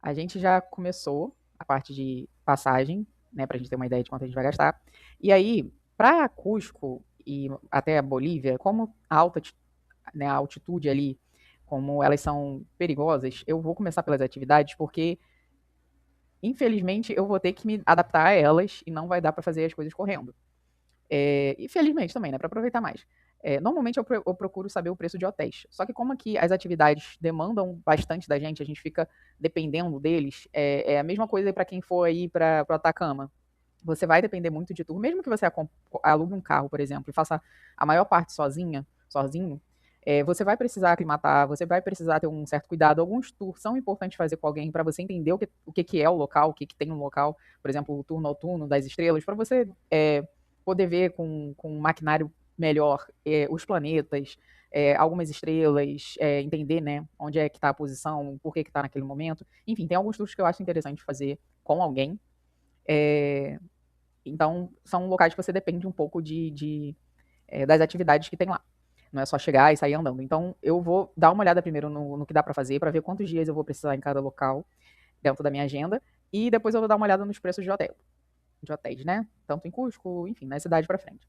A gente já começou a parte de passagem, né, pra gente ter uma ideia de quanto a gente vai gastar. E aí, para Cusco e até a Bolívia, como a né, a altitude ali, como elas são perigosas, eu vou começar pelas atividades, porque infelizmente eu vou ter que me adaptar a elas e não vai dar para fazer as coisas correndo. E felizmente também, né, para aproveitar mais. Normalmente eu procuro saber o preço de hotéis. Só que como aqui as atividades demandam bastante da gente, a gente fica dependendo deles. É a mesma coisa para quem for aí para o Atacama. Você vai depender muito de tudo. Mesmo que você alugue um carro, por exemplo, e faça a maior parte sozinho, você vai precisar aclimatar, você vai precisar ter um certo cuidado. Alguns tours são importantes fazer com alguém para você entender o que é o local, o que tem no local. Por exemplo, o tour noturno das estrelas, para você poder ver com um maquinário melhor os planetas, algumas estrelas, entender, né, onde é que está a posição, por que está naquele momento. Enfim, tem alguns tours que eu acho interessante fazer com alguém. É, então, são locais que você depende um pouco das atividades que tem lá. Não é só chegar e sair andando. Então, eu vou dar uma olhada primeiro no que dá para fazer, para ver quantos dias eu vou precisar em cada local, dentro da minha agenda. E depois eu vou dar uma olhada nos preços de hotéis, né? Tanto em Cusco, enfim, na cidade para frente.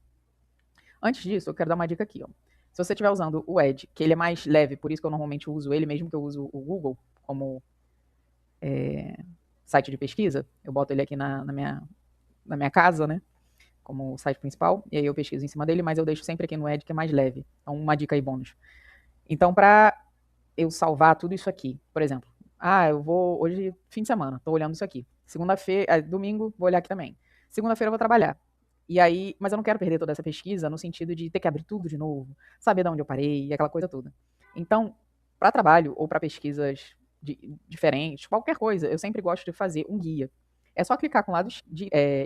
Antes disso, eu quero dar uma dica aqui, ó. Se você estiver usando o Edge, que ele é mais leve, por isso que eu normalmente uso ele, mesmo que eu uso o Google como site de pesquisa, eu boto ele aqui na minha casa, né? Como site principal, e aí eu pesquiso em cima dele, mas eu deixo sempre aqui no Edge, que é mais leve. Então, uma dica aí bônus. Então, para eu salvar tudo isso aqui, por exemplo, eu vou hoje, fim de semana, tô olhando isso aqui. Segunda-feira, domingo, vou olhar aqui também. Segunda-feira eu vou trabalhar. E aí, mas eu não quero perder toda essa pesquisa no sentido de ter que abrir tudo de novo, saber de onde eu parei, e aquela coisa toda. Então, para trabalho ou para pesquisas diferentes, qualquer coisa, eu sempre gosto de fazer um guia. É só clicar com o lado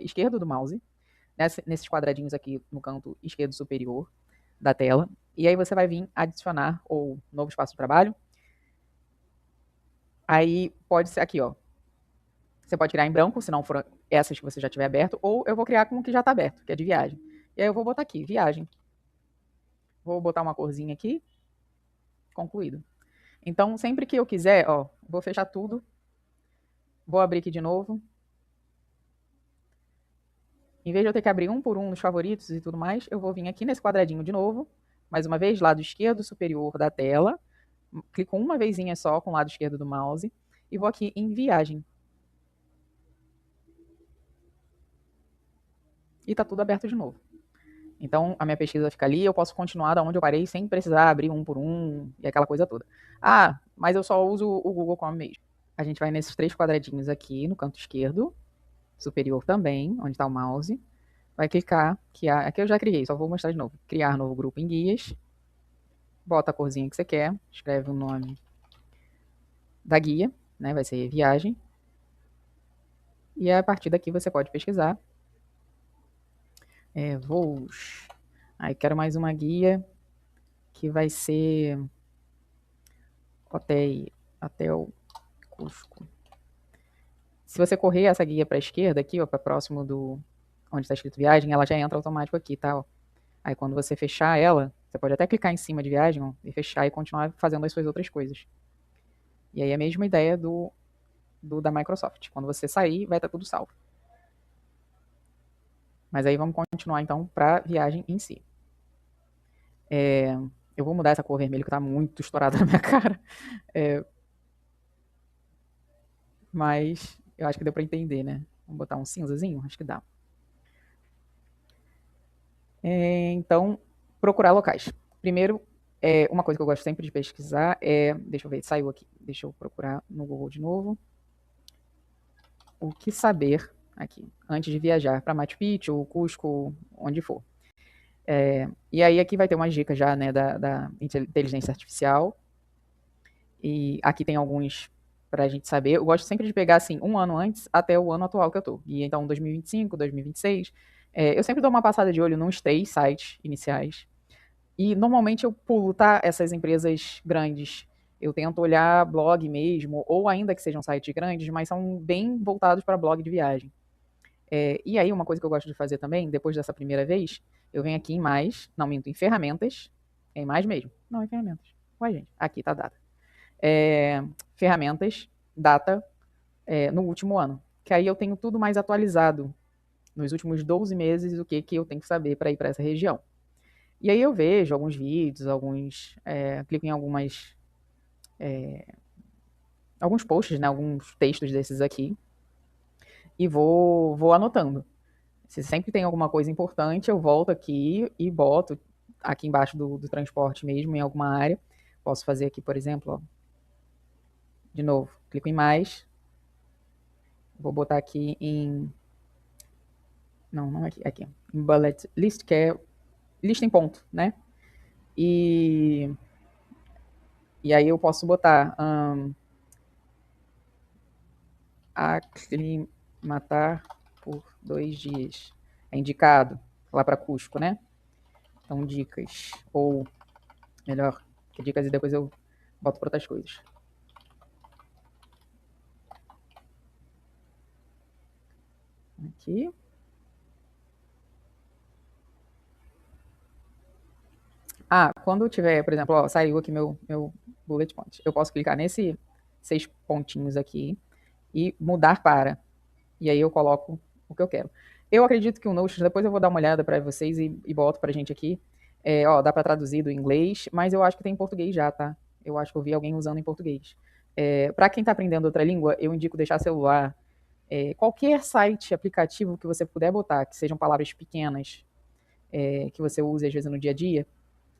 esquerdo do mouse nesses quadradinhos aqui no canto esquerdo superior da tela. E aí você vai vir adicionar ou novo espaço de trabalho. Aí pode ser aqui, ó. Você pode criar em branco, se não for essas que você já tiver aberto, ou eu vou criar com o que já está aberto, que é de viagem. E aí eu vou botar aqui, viagem. Vou botar uma corzinha aqui, concluído. Então, sempre que eu quiser, ó, vou fechar tudo, vou abrir aqui de novo. Em vez de eu ter que abrir um por um nos favoritos e tudo mais, eu vou vir aqui nesse quadradinho de novo, mais uma vez, lado esquerdo superior da tela, clico uma vezinha só com o lado esquerdo do mouse e vou aqui em viagem. E tá tudo aberto de novo. Então a minha pesquisa fica ali, eu posso continuar da onde eu parei sem precisar abrir um por um e aquela coisa toda. Mas eu só uso o Google Chrome mesmo. A gente vai nesses três quadradinhos aqui no canto esquerdo, superior também, onde está o mouse. Vai clicar, aqui eu já criei, só vou mostrar de novo. Criar novo grupo em guias. Bota a corzinha que você quer, escreve o nome da guia, né? Vai ser viagem. E a partir daqui você pode pesquisar. Voos. Aí quero mais uma guia que vai ser hotel Cusco. Se você correr essa guia para a esquerda aqui, ó, para próximo do onde está escrito viagem, ela já entra automático aqui, tá? Ó. Aí quando você fechar ela, você pode até clicar em cima de viagem, ó, e fechar e continuar fazendo as suas outras coisas. E aí é a mesma ideia do da Microsoft. Quando você sair, vai estar tudo salvo. Mas aí vamos continuar então para a viagem em si. Eu vou mudar essa cor vermelha que está muito estourada na minha cara. Mas eu acho que deu para entender, né? Vamos botar um cinzazinho? Acho que dá. Então, procurar locais. Primeiro, uma coisa que eu gosto sempre de pesquisar deixa eu ver, saiu aqui. Deixa eu procurar no Google de novo. O que saber aqui, antes de viajar para Machu Picchu, Cusco, onde for. E aí aqui vai ter umas dicas já, né, da inteligência artificial. E aqui tem alguns para a gente saber. Eu gosto sempre de pegar, assim, um ano antes até o ano atual que eu tô. E então, 2025, 2026. Eu sempre dou uma passada de olho nos 3 sites iniciais. E normalmente eu pulo, tá? Essas empresas grandes. Eu tento olhar blog mesmo, ou ainda que sejam sites grandes, mas são bem voltados para blog de viagem. E aí, uma coisa que eu gosto de fazer também, depois dessa primeira vez, eu venho aqui em mais, não minto, em ferramentas, em mais mesmo. Não, em ferramentas. Ué, gente, aqui tá a data. Ferramentas, data, no último ano. Que aí eu tenho tudo mais atualizado nos últimos 12 meses o que eu tenho que saber para ir para essa região. E aí eu vejo alguns vídeos, clico em alguns posts, né, alguns textos desses aqui e vou anotando. Se sempre tem alguma coisa importante, eu volto aqui e boto aqui embaixo do transporte mesmo, em alguma área. Posso fazer aqui, por exemplo, ó, de novo, clico em mais, vou botar aqui em... Não aqui, aqui. Em bullet list, que é lista em ponto, né? E aí eu posso botar aclimatar por 2 dias. É indicado lá para Cusco, né? Então, dicas. Ou, melhor, que dicas e depois eu boto para outras coisas. Aqui. Quando tiver, por exemplo, ó, saiu aqui meu bullet point. Eu posso clicar nesse 6 pontinhos aqui e mudar para. E aí eu coloco o que eu quero. Eu acredito que o Notion, depois eu vou dar uma olhada para vocês e boto pra gente aqui. Dá para traduzir do inglês, mas eu acho que tem em português já, tá? Eu acho que eu vi alguém usando em português. Para quem está aprendendo outra língua, eu indico deixar celular. Qualquer site, aplicativo que você puder botar, que sejam palavras pequenas, que você use às vezes no dia a dia,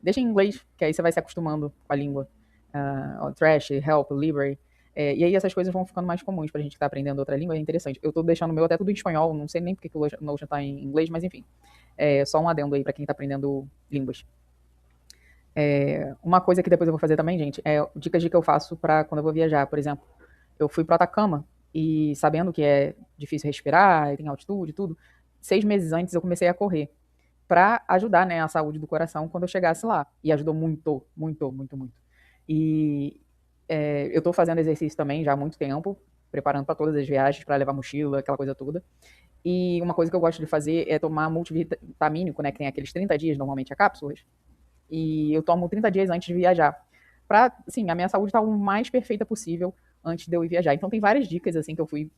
deixa em inglês, que aí você vai se acostumando com a língua. Trash, Help, Library. E aí essas coisas vão ficando mais comuns pra gente que tá aprendendo outra língua, é interessante. Eu tô deixando o meu até tudo em espanhol, não sei nem porque que o Notion tá em inglês, mas enfim. Só um adendo aí pra quem tá aprendendo línguas. Uma coisa que depois eu vou fazer também, gente, dicas de que eu faço pra quando eu vou viajar. Por exemplo, eu fui pro Atacama e sabendo que é difícil respirar, tem altitude e tudo, 6 meses antes eu comecei a correr para ajudar, né, a saúde do coração quando eu chegasse lá. E ajudou muito, muito, muito, muito. E eu estou fazendo exercício também já há muito tempo, preparando para todas as viagens, para levar mochila, aquela coisa toda. E uma coisa que eu gosto de fazer é tomar multivitamínico, né, que tem aqueles 30 dias, normalmente, a cápsulas. E eu tomo 30 dias antes de viajar. Pra, assim, a minha saúde estar o mais perfeita possível antes de eu ir viajar. Então tem várias dicas, assim, que eu fui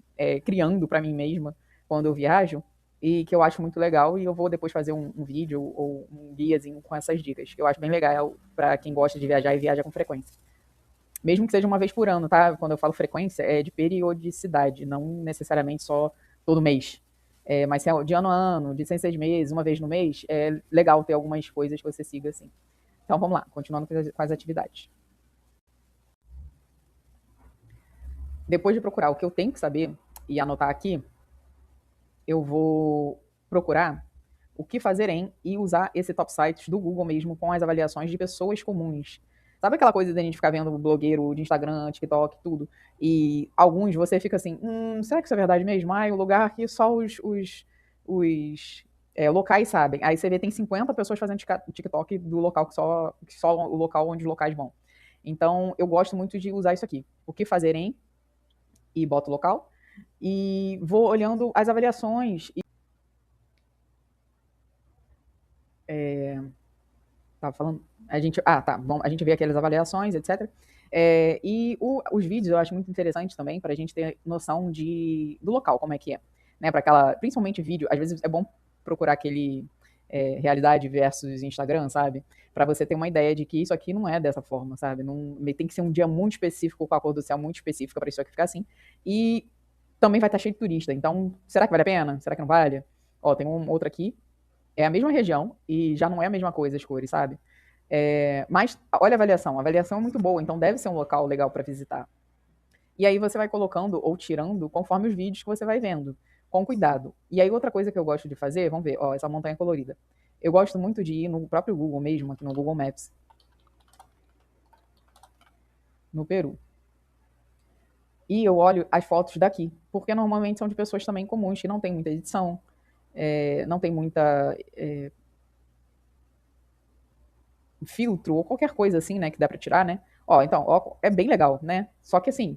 criando para mim mesma quando eu viajo e que eu acho muito legal e eu vou depois fazer um vídeo ou um guiazinho com essas dicas. Eu acho bem legal para quem gosta de viajar e viaja com frequência. Mesmo que seja uma vez por ano, tá? Quando eu falo frequência, é de periodicidade, não necessariamente só todo mês. Mas se é de ano a ano, de 6 meses, uma vez no mês, é legal ter algumas coisas que você siga assim. Então vamos lá, continuando com as atividades. Depois de procurar o que eu tenho que saber e anotar aqui, eu vou procurar o que fazer em e usar esse top sites do Google mesmo com as avaliações de pessoas comuns. Sabe aquela coisa da gente ficar vendo o blogueiro de Instagram, TikTok, tudo? E alguns você fica assim, será que isso é verdade mesmo? O lugar que só os locais sabem. Aí você vê tem 50 pessoas fazendo TikTok do local que só o local onde os locais vão. Então, eu gosto muito de usar isso aqui. O que fazer em e boto local. E vou olhando as avaliações. Tava falando. Bom, a gente vê aquelas avaliações, etc. Os vídeos eu acho muito interessante também para a gente ter noção do local, como é que é. Né, para aquela, principalmente vídeo, às vezes é bom procurar aquele realidade versus Instagram, sabe? Para você ter uma ideia de que isso aqui não é dessa forma, sabe? Não, tem que ser um dia muito específico, com a cor do céu muito específica para isso aqui ficar assim. E também vai estar cheio de turista. Então, será que vale a pena? Será que não vale? Ó, tem um outro aqui. É a mesma região e já não é a mesma coisa as cores, sabe? Mas olha a avaliação. A avaliação é muito boa, então deve ser um local legal para visitar. E aí você vai colocando ou tirando conforme os vídeos que você vai vendo, com cuidado. E aí outra coisa que eu gosto de fazer, vamos ver, ó, essa montanha colorida. Eu gosto muito de ir no próprio Google mesmo, aqui no Google Maps, no Peru. E eu olho as fotos daqui, porque normalmente são de pessoas também comuns, que não tem muita edição, não tem muita filtro ou qualquer coisa assim, né, que dá para tirar, né? Então, é bem legal, né? Só que assim,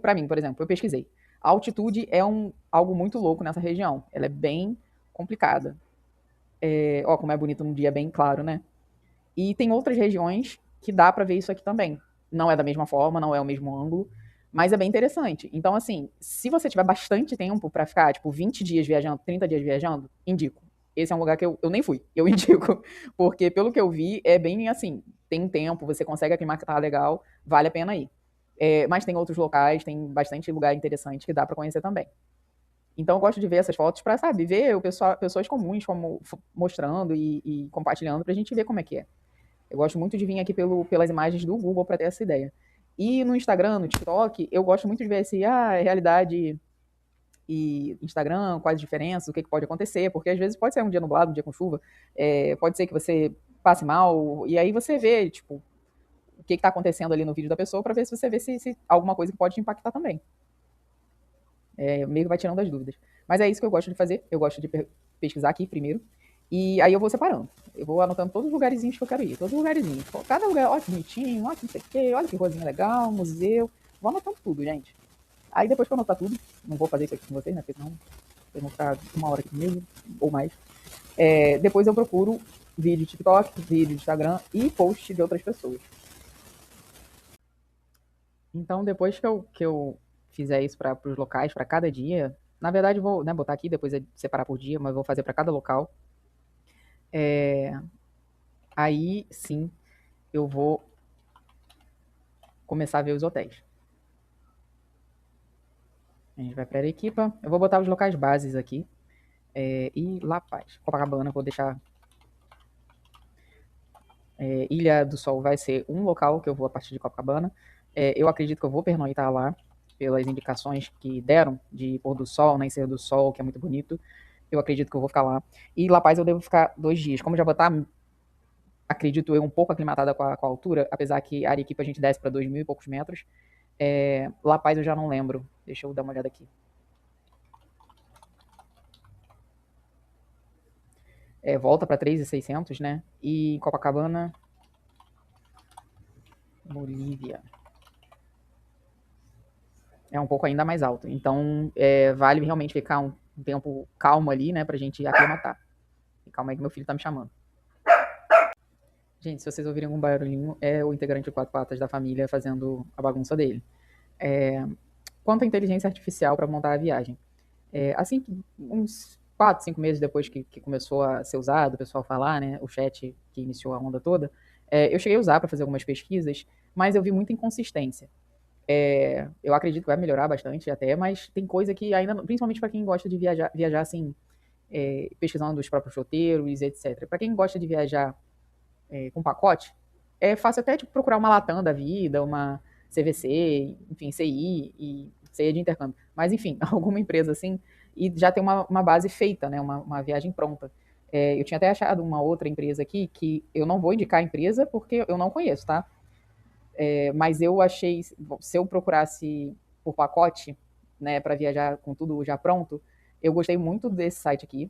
para mim, por exemplo, eu pesquisei. A altitude é algo muito louco nessa região. Ela é bem complicada. Como é bonito num dia bem claro, né? E tem outras regiões que dá para ver isso aqui também. Não é da mesma forma, não é o mesmo ângulo, Mas é bem interessante. Então, assim, se você tiver bastante tempo pra ficar, tipo, 20 dias viajando, 30 dias viajando, indico. Esse é um lugar que eu nem fui, eu indico. Porque, pelo que eu vi, é bem assim, tem tempo, você consegue aclimatar legal, vale a pena ir. Mas tem outros locais, tem bastante lugar interessante que dá pra conhecer também. Então, eu gosto de ver essas fotos pra, sabe, ver o pessoal, pessoas comuns como, mostrando e compartilhando pra gente ver como é que é. Eu gosto muito de vir aqui pelas imagens do Google para ter essa ideia. E no Instagram, no TikTok, eu gosto muito de ver se realidade e Instagram, quais as diferenças, o que, que pode acontecer, porque às vezes pode ser um dia nublado, um dia com chuva, pode ser que você passe mal, e aí você vê, tipo, o que está acontecendo ali no vídeo da pessoa para ver se você vê se alguma coisa que pode te impactar também. Meio que vai tirando as dúvidas. Mas é isso que eu gosto de fazer, eu gosto de pesquisar aqui primeiro, e aí eu vou separando. Eu vou anotando todos os lugarzinhos que eu quero ir. Todos os lugarzinhos. Cada lugar, olha que bonitinho, olha que não sei o quê, olha que rosinha legal, museu. Vou anotando tudo, gente. Aí depois que eu anotar tudo, não vou fazer isso aqui com vocês, né? Porque senão vocês vão ficar 1 hora aqui comigo, ou mais. Depois eu procuro vídeo de TikTok, vídeo de Instagram e post de outras pessoas. Então, depois que eu fizer isso para os locais, para cada dia, na verdade, eu vou, né, botar aqui, depois separar por dia, mas vou fazer para cada local. É, Aí sim eu vou começar a ver os hotéis. A gente vai para Arequipa. Eu vou botar os locais bases aqui. E La Paz. Copacabana, vou deixar. Ilha do Sol vai ser um local que eu vou a partir de Copacabana. Eu acredito que eu vou pernoitar lá, pelas indicações que deram de pôr do sol, nascer do sol, que é muito bonito. Eu acredito que eu vou ficar lá. E La Paz eu devo ficar 2 dias. Como já vou estar, acredito eu, um pouco aclimatada com a altura, apesar que a Arequipa a gente desce para 2.000 e poucos metros. La Paz eu já não lembro. Deixa eu dar uma olhada aqui. Volta para 3.600, né? E Copacabana, Bolívia, é um pouco ainda mais alto. Então, vale realmente ficar um tempo calmo ali, né, pra gente aclimatar. E calma aí que meu filho tá me chamando. Gente, se vocês ouvirem algum barulhinho, é o integrante de 4 patas da família fazendo a bagunça dele. Quanto à inteligência artificial para montar a viagem, assim que uns 4, 5 meses depois que começou a ser usado, o pessoal falar, né, o chat que iniciou a onda toda, eu cheguei a usar para fazer algumas pesquisas, mas eu vi muita inconsistência. Eu acredito que vai melhorar bastante até, mas tem coisa que ainda, principalmente para quem gosta de viajar assim, pesquisando os próprios roteiros, etc. Para quem gosta de viajar com pacote, é fácil até tipo, procurar uma Latam da vida, uma CVC, enfim, CI e CI de intercâmbio. Mas, enfim, alguma empresa assim, e já tem uma base feita, né, uma viagem pronta. Eu tinha até achado uma outra empresa aqui, que eu não vou indicar a empresa porque eu não conheço, tá? Mas eu achei, se eu procurasse por pacote, né, para viajar com tudo já pronto, eu gostei muito desse site aqui.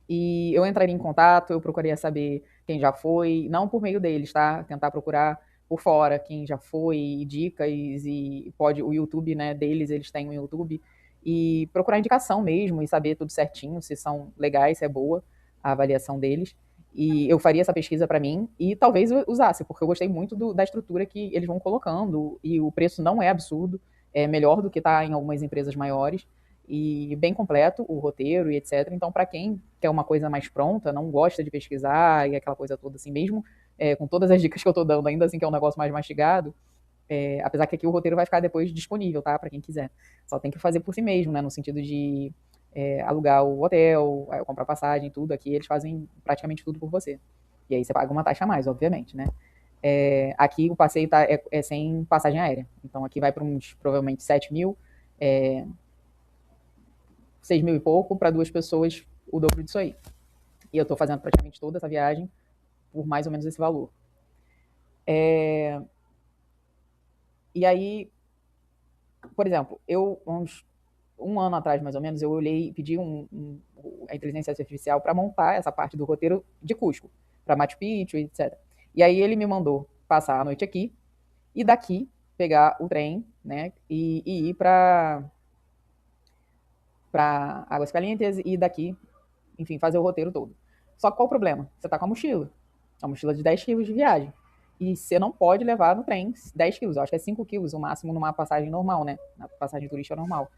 E eu entraria em contato, eu procuraria saber quem já foi, não por meio deles, tá? Tentar procurar por fora quem já foi, dicas e pode o YouTube, né, deles, eles têm um YouTube e procurar indicação mesmo e saber tudo certinho, se são legais, se é boa a avaliação deles. E eu faria essa pesquisa para mim e talvez eu usasse, porque eu gostei muito da estrutura que eles vão colocando e o preço não é absurdo, é melhor do que está em algumas empresas maiores e bem completo o roteiro e etc. Então, para quem quer uma coisa mais pronta, não gosta de pesquisar e aquela coisa toda assim, mesmo com todas as dicas que eu estou dando, ainda assim que é um negócio mais mastigado, apesar que aqui o roteiro vai ficar depois disponível, tá? Para quem quiser. Só tem que fazer por si mesmo, né? No sentido de alugar o hotel, comprar passagem, tudo. Aqui eles fazem praticamente tudo por você. E aí você paga uma taxa a mais, obviamente, né? Aqui o passeio é sem passagem aérea. Então aqui vai para uns provavelmente 7.000, 6.000 e pouco, para 2 pessoas o dobro disso aí. E eu estou fazendo praticamente toda essa viagem por mais ou menos esse valor. E aí, por exemplo, eu, uns 1 ano atrás, mais ou menos, eu olhei e pedi a inteligência artificial para montar essa parte do roteiro de Cusco, para Machu Picchu, etc. E aí ele me mandou passar a noite aqui e daqui pegar o trem, né, e ir para Águas Calientes e daqui, enfim, fazer o roteiro todo. Só que qual o problema? Você tá com a mochila de 10 quilos de viagem. E você não pode levar no trem 10 quilos. Eu acho que é 5 quilos o máximo numa passagem normal, né? Na passagem turística normal.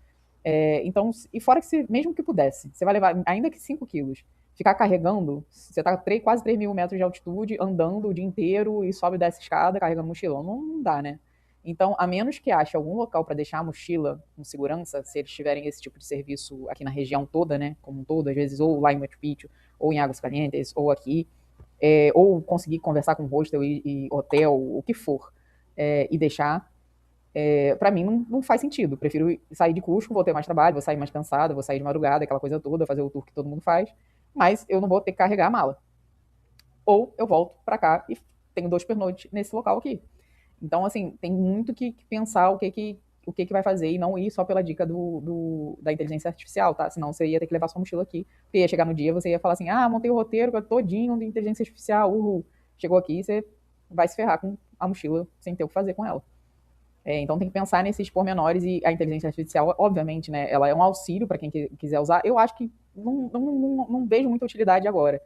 Então, e fora que você, mesmo que pudesse, você vai levar, ainda que 5 quilos, ficar carregando, você tá quase 3 mil metros de altitude, andando o dia inteiro e sobe e desce escada, carregando mochilão, não dá, né? Então, a menos que ache algum local para deixar a mochila com segurança, se eles tiverem esse tipo de serviço aqui na região toda, né, como um todo, às vezes ou lá em Machu Picchu, ou em Águas Calientes, ou aqui, ou conseguir conversar com hostel e hotel, o que for, e deixar, para mim não faz sentido. Prefiro sair de Cusco, vou ter mais trabalho, vou sair mais cansado, vou sair de madrugada, aquela coisa toda, fazer o tour que todo mundo faz, mas eu não vou ter que carregar a mala. Ou eu volto para cá e tenho 2 pernoites nesse local aqui. Então, assim, tem muito que pensar o que vai fazer e não ir só pela dica da inteligência artificial, tá? Senão você ia ter que levar sua mochila aqui, porque ia chegar no dia, você ia falar assim, montei o roteiro todinho de inteligência artificial, uhul. Chegou aqui, você vai se ferrar com a mochila sem ter o que fazer com ela. Então tem que pensar nesses pormenores e a inteligência artificial, obviamente, né, ela é um auxílio para quem quiser usar. Eu acho que não vejo muita utilidade agora.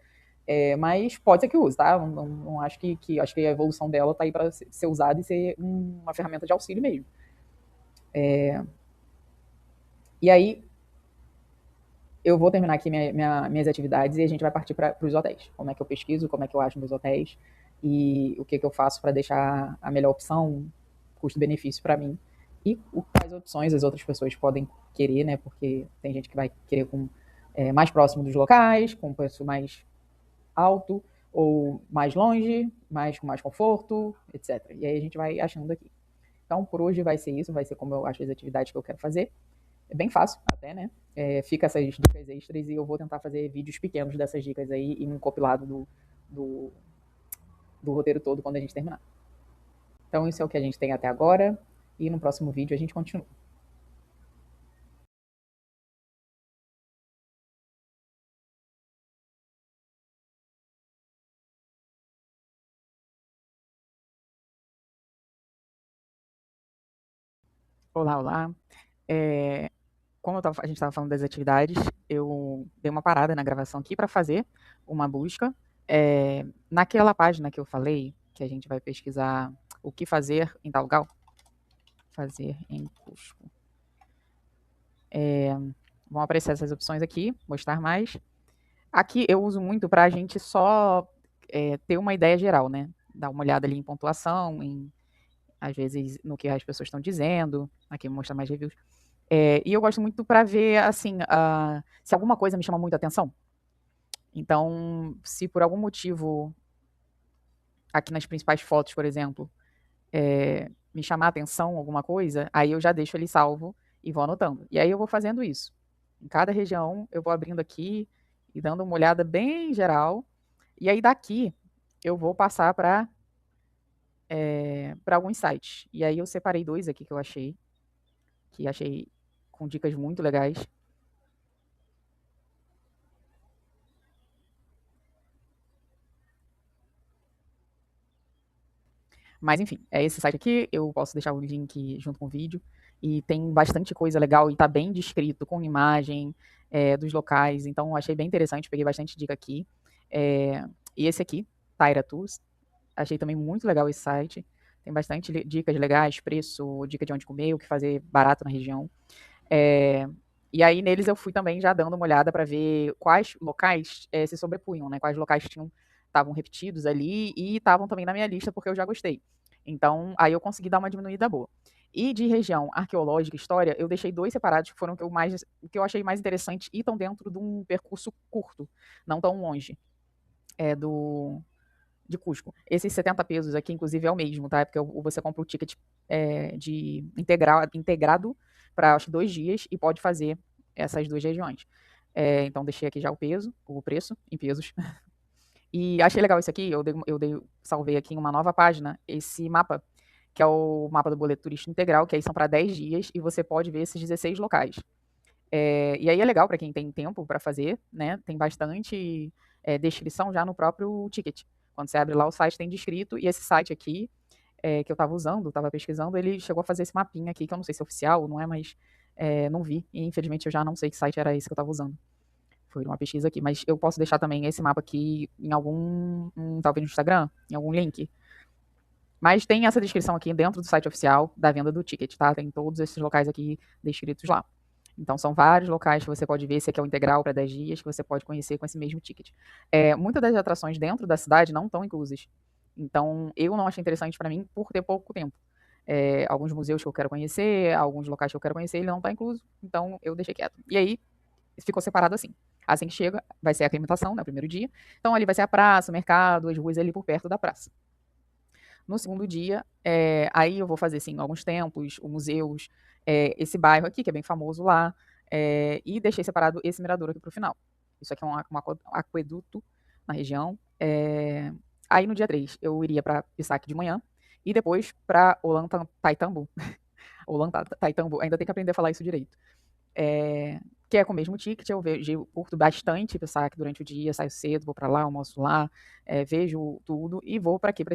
Mas pode ser que use, tá? Não acho acho que a evolução dela está aí para ser usada e ser uma ferramenta de auxílio mesmo. E aí eu vou terminar aqui minhas atividades e a gente vai partir para os hotéis. Como é que eu pesquiso, como é que eu acho meus hotéis e o que eu faço para deixar a melhor opção, custo-benefício para mim. E quais opções as outras pessoas podem querer, né? Porque tem gente que vai querer mais próximo dos locais, com preço mais alto, ou mais longe, com mais conforto, etc. E aí a gente vai achando aqui. Então, por hoje vai ser isso, vai ser como eu acho as atividades que eu quero fazer. É bem fácil até, né? Fica essas dicas extras e eu vou tentar fazer vídeos pequenos dessas dicas aí e um compilado do, do roteiro todo quando a gente terminar. Então, isso é o que a gente tem até agora e no próximo vídeo a gente continua. Olá, olá. É, como a gente estava falando das atividades, eu dei uma parada na gravação aqui para fazer uma busca. Naquela página que eu falei, que a gente vai pesquisar o que fazer em tal lugar, fazer em Cusco. Vão aparecer essas opções aqui, mostrar mais. Aqui eu uso muito para a gente só ter uma ideia geral, né? Dar uma olhada ali em pontuação, às vezes no que as pessoas estão dizendo. Aqui mostra mais reviews. E eu gosto muito para ver, assim, se alguma coisa me chama muito a atenção. Então, se por algum motivo, aqui nas principais fotos, por exemplo, me chamar a atenção alguma coisa, aí eu já deixo ele salvo e vou anotando. E aí eu vou fazendo isso. Em cada região, eu vou abrindo aqui e dando uma olhada bem geral. E aí daqui, eu vou passar para alguns sites. E aí eu separei 2 aqui que achei com dicas muito legais. Mas enfim, é esse site aqui, eu posso deixar o link junto com o vídeo. E tem bastante coisa legal e tá bem descrito, com imagem dos locais. Então achei bem interessante, peguei bastante dica aqui. E esse aqui, Taira Tours, achei também muito legal esse site. Tem bastante dicas legais, preço, dica de onde comer, o que fazer barato na região. E aí neles eu fui também já dando uma olhada para ver quais locais se sobrepunham, né? Quais locais estavam repetidos ali e estavam também na minha lista porque eu já gostei. Então aí eu consegui dar uma diminuída boa. E de região arqueológica, história, eu deixei 2 separados que foram o que eu achei mais interessante e estão dentro de um percurso curto, não tão longe, do de Cusco. Esses 70 pesos aqui, inclusive, é o mesmo, tá? Porque você compra o ticket de integrado para acho que 2 dias e pode fazer essas 2 regiões. Então, deixei aqui já o preço em pesos. E achei legal isso aqui, salvei aqui em uma nova página esse mapa, que é o mapa do boleto turístico integral, que aí são para 10 dias e você pode ver esses 16 locais. E aí é legal para quem tem tempo para fazer, né? Tem bastante descrição já no próprio ticket. Quando você abre lá, o site tem descrito, e esse site aqui, que eu estava usando, estava pesquisando, ele chegou a fazer esse mapinha aqui, que eu não sei se é oficial ou não é, mas não vi. E infelizmente eu já não sei que site era esse que eu estava usando. Foi uma pesquisa aqui, mas eu posso deixar também esse mapa aqui em talvez no Instagram, em algum link. Mas tem essa descrição aqui dentro do site oficial da venda do ticket, tá? Tem todos esses locais aqui descritos lá. Então, são vários locais que você pode ver. Esse aqui é o integral para 10 dias, que você pode conhecer com esse mesmo ticket. Muitas das atrações dentro da cidade não estão inclusas. Então, eu não achei interessante para mim por ter pouco tempo. Alguns museus que eu quero conhecer, alguns locais que eu quero conhecer, ele não está incluso. Então, eu deixei quieto. E aí, ficou separado assim. Assim que chega, vai ser a aclimatação, no primeiro dia. Então, ali vai ser a praça, o mercado, as ruas ali por perto da praça. No segundo dia, aí eu vou fazer, sim, alguns templos, museus, esse bairro aqui, que é bem famoso lá, e deixei separado esse mirador aqui para o final. Isso aqui é um aqueduto na região. Aí no dia 3 eu iria para Pisac de manhã e depois para Ollantaytambo. Ollantaytambo, ainda tem que aprender a falar isso direito. Que é com o mesmo ticket, eu curto bastante Pisac durante o dia, saio cedo, vou para lá, almoço lá, vejo tudo e vou para aqui, para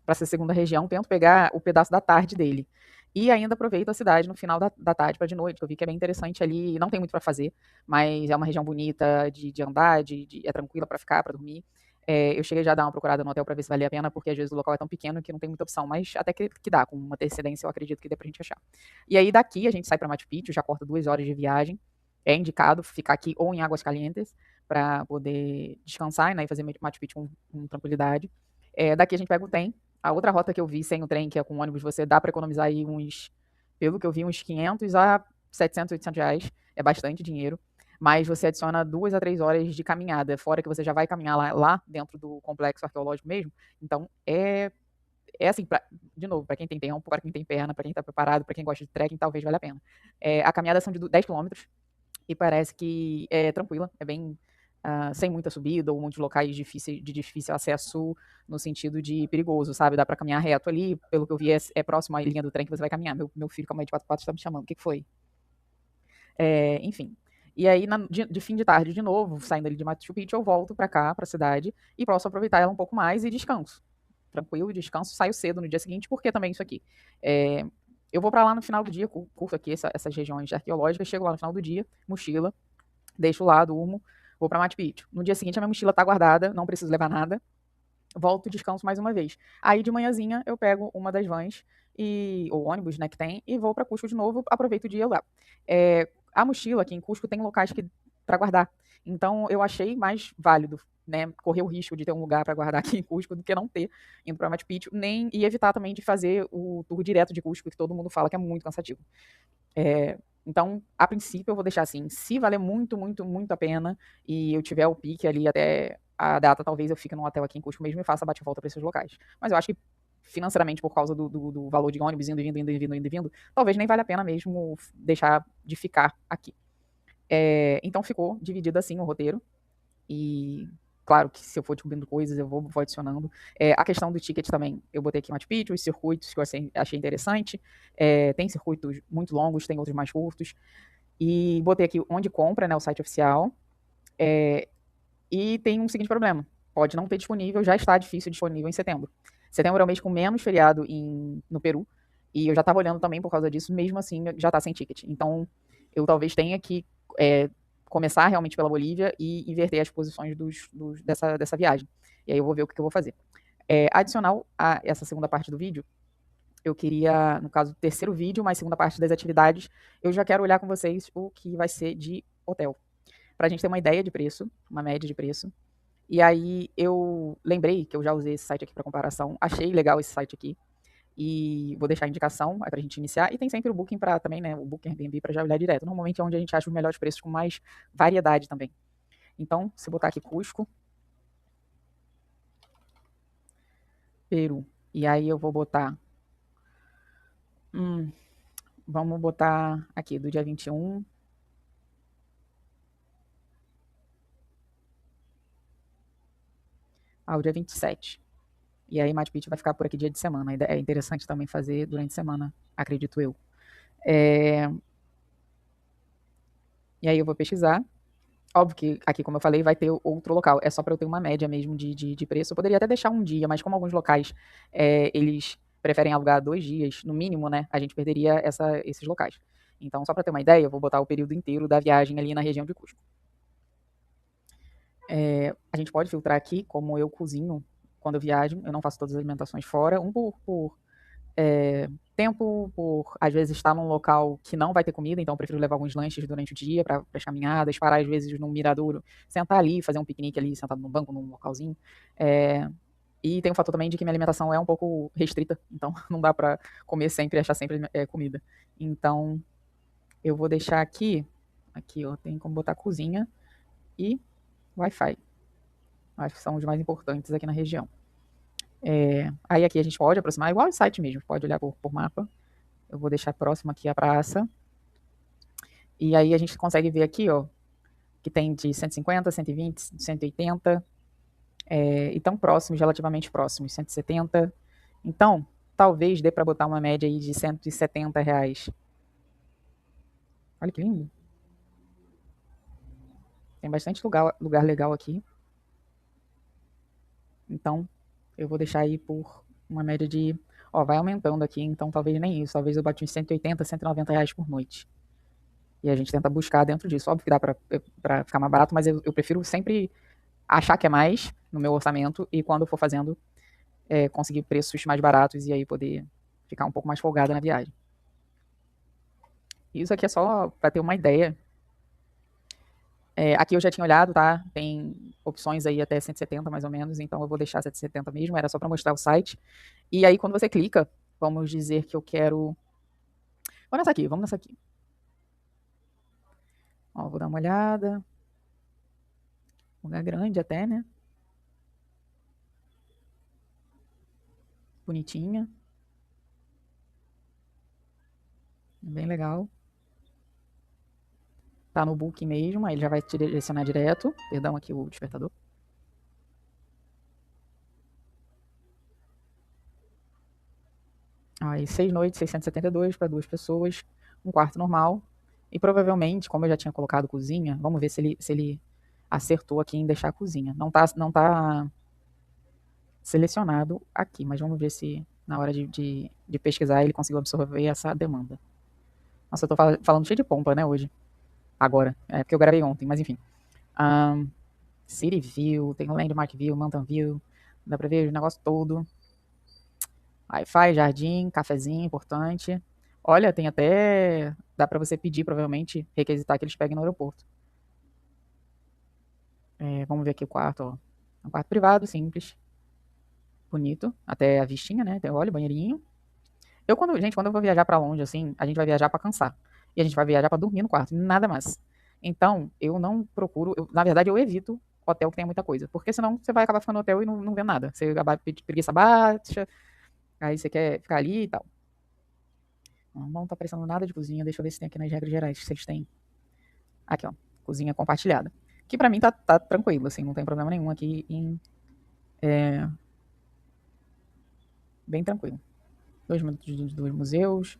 essa segunda região, tento pegar o pedaço da tarde dele. E ainda aproveito a cidade no final da tarde para de noite, que eu vi que é bem interessante ali, não tem muito para fazer, mas é uma região bonita de andar, é tranquila para ficar, para dormir. Eu cheguei já a dar uma procurada no hotel para ver se valia a pena, porque às vezes o local é tão pequeno que não tem muita opção, mas até que dá, com uma antecedência eu acredito que dê pra gente achar. E aí daqui a gente sai para Machu Picchu, já corta 2 horas de viagem. É indicado ficar aqui ou em Águas Calientes para poder descansar, né, e fazer Machu Picchu com tranquilidade. Daqui a gente pega o trem. A outra rota que eu vi sem o trem, que é com ônibus, você dá para economizar aí pelo que eu vi, uns 500 a 700, 800 reais. É bastante dinheiro. Mas você adiciona 2 a 3 horas de caminhada, fora que você já vai caminhar lá dentro do complexo arqueológico mesmo. Então, assim, de novo, para quem tem tempo, para quem tem perna, para quem está preparado, para quem gosta de trekking, talvez valha a pena. A caminhada são de 10 quilômetros e parece que é tranquila, é bem sem muita subida ou muitos locais de difícil acesso no sentido de perigoso, sabe? Dá para caminhar reto ali, pelo que eu vi, é próximo à linha do trem que você vai caminhar. Meu filho, calma aí, de 4x4 está me chamando, o que foi? Enfim. E aí, de fim de tarde, de novo, saindo ali de Machu Picchu, eu volto para cá, para a cidade, e posso aproveitar ela um pouco mais e descanso. Tranquilo, descanso, saio cedo no dia seguinte, porque também isso aqui. Eu vou para lá no final do dia, curto aqui essas regiões arqueológicas, chego lá no final do dia, mochila, deixo lá, durmo, vou para Machu Picchu. No dia seguinte, a minha mochila tá guardada, não preciso levar nada, volto e descanso mais uma vez. Aí, de manhãzinha, eu pego uma das vans, ou ônibus, né, que tem, e vou para Cusco de novo, aproveito o dia lá. A mochila aqui em Cusco tem locais para guardar. Então, eu achei mais válido, né, correr o risco de ter um lugar para guardar aqui em Cusco do que não ter, indo para Machu Picchu, e evitar também de fazer o tour direto de Cusco, que todo mundo fala que é muito cansativo. Então, a princípio, eu vou deixar assim. Se valer muito, muito, muito a pena e eu tiver o pique ali até a data, talvez eu fique num hotel aqui em Cusco mesmo e faça bate-volta para esses locais. Mas eu acho que financeiramente, por causa do valor de ônibus, indo e vindo, indo e vindo, indo e vindo, talvez nem valha a pena mesmo deixar de ficar aqui. Então ficou dividido assim o roteiro. E claro que se eu for descobrindo coisas, eu vou adicionando. A questão do ticket também, eu botei aqui Machu Picchu, os circuitos que eu achei interessante. Tem circuitos muito longos, tem outros mais curtos. E botei aqui onde compra, né, o site oficial. E tem um seguinte problema. Pode não ter disponível, já está difícil disponível em setembro. Setembro é o mês com menos feriado no Peru. E eu já estava olhando também por causa disso, mesmo assim já está sem ticket. Então, eu talvez tenha que começar realmente pela Bolívia e inverter as posições dessa viagem. E aí eu vou ver o que eu vou fazer. Adicional a essa segunda parte do vídeo, eu queria, no caso, terceiro vídeo, mais segunda parte das atividades, eu já quero olhar com vocês o que vai ser de hotel. Para a gente ter uma ideia de preço, uma média de preço. E aí eu lembrei que eu já usei esse site aqui para comparação, achei legal esse site aqui. E vou deixar a indicação para a gente iniciar. E tem sempre o Booking para também, né? O Booking Airbnb para já olhar direto. Normalmente é onde a gente acha os melhores preços com mais variedade também. Então, se botar aqui Cusco, Peru. E aí eu vou botar. Vamos botar aqui do dia 21 ao dia 27. E aí Machu Picchu vai ficar por aqui dia de semana. É interessante também fazer durante a semana, acredito eu. E aí eu vou pesquisar. Óbvio que aqui, como eu falei, vai ter outro local. É só para eu ter uma média mesmo de preço. Eu poderia até deixar um dia, mas como alguns locais eles preferem alugar 2 dias, no mínimo, né? A gente perderia esses locais. Então, só para ter uma ideia, eu vou botar o período inteiro da viagem ali na região de Cusco. A gente pode filtrar aqui, como eu cozinho quando eu viajo, eu não faço todas as alimentações fora, por tempo, por às vezes estar num local que não vai ter comida, então eu prefiro levar alguns lanches durante o dia para as caminhadas, parar às vezes num miradouro, sentar ali, fazer um piquenique ali, sentado num banco, num localzinho. E tem o fator também de que minha alimentação é um pouco restrita, então não dá para comer sempre e achar sempre comida. Então eu vou deixar aqui, ó, tem como botar cozinha e Wi-Fi. Acho que são os mais importantes aqui na região. Aí aqui a gente pode aproximar, igual o site mesmo, pode olhar por mapa. Eu vou deixar próximo aqui a praça. E aí a gente consegue ver aqui, ó, que tem de 150, 120, 180, e tão próximos, relativamente próximos, 170. Então, talvez dê para botar uma média aí de R$ 170. Olha que lindo. Tem bastante lugar legal aqui. Então, eu vou deixar aí por uma média de... Ó, vai aumentando aqui, então talvez nem isso. Talvez eu bate uns 180, R$ 190 por noite. E a gente tenta buscar dentro disso. Óbvio que dá pra ficar mais barato, mas eu prefiro sempre achar que é mais no meu orçamento e quando eu for fazendo, conseguir preços mais baratos e aí poder ficar um pouco mais folgada na viagem. Isso aqui é só para ter uma ideia. Aqui eu já tinha olhado, tá? Tem opções aí até 170 mais ou menos, então eu vou deixar 170 mesmo, era só para mostrar o site. E aí quando você clica, vamos dizer que eu quero... Vamos nessa aqui. Ó, vou dar uma olhada. Lugar grande até, né? Bonitinha. Bem legal. Tá no book mesmo, aí ele já vai te direcionar direto. Perdão aqui o despertador. Aí 6 noites, 672 para 2 pessoas, um quarto normal. E provavelmente, como eu já tinha colocado cozinha, vamos ver se ele acertou aqui em deixar a cozinha. Não tá selecionado aqui, mas vamos ver se na hora de pesquisar ele conseguiu absorver essa demanda. Nossa, eu tô falando cheio de pompa, né, hoje. Agora, porque eu gravei ontem, mas enfim. City View, tem Landmark View, Mountain View, dá pra ver o negócio todo. Wi-Fi, jardim, cafezinho, importante. Olha, tem até... Dá pra você pedir, provavelmente, requisitar que eles peguem no aeroporto. Vamos ver aqui o quarto, ó. Um quarto privado, simples. Bonito. Até a vistinha, né? Olha, banheirinho. Quando eu vou viajar pra longe, assim, a gente vai viajar pra cansar. E a gente vai viajar pra dormir no quarto, nada mais. Então, eu não procuro... na verdade, eu evito hotel que tenha muita coisa. Porque senão você vai acabar ficando no hotel e não vê nada. Você acaba preguiça baixa, aí você quer ficar ali e tal. Não tá aparecendo nada de cozinha. Deixa eu ver se tem aqui nas regras gerais, se eles têm. Aqui, ó. Cozinha compartilhada. Que pra mim tá tranquilo, assim, não tem problema nenhum aqui em... bem tranquilo. 2 minutos de 2 museus.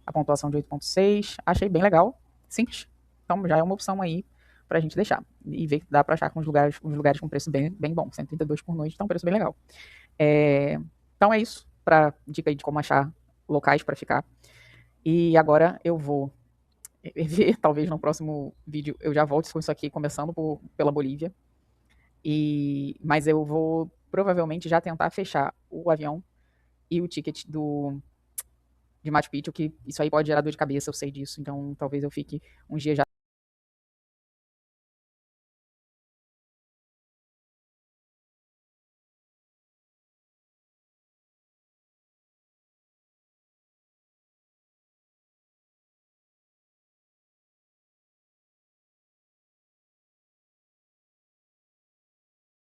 A pontuação de 8,6. Achei bem legal. Simples. Então já é uma opção aí pra gente deixar. E ver que dá pra achar com uns lugares com preço bem bom. 132 por noite, tá um preço bem legal. Então é isso. Pra dica aí de como achar locais pra ficar. E agora eu vou ver, talvez no próximo vídeo eu já volte com isso aqui, começando pela Bolívia. Mas eu vou provavelmente já tentar fechar o avião e o ticket de Machu Picchu, que isso aí pode gerar dor de cabeça, eu sei disso. Então talvez eu fique uns dias já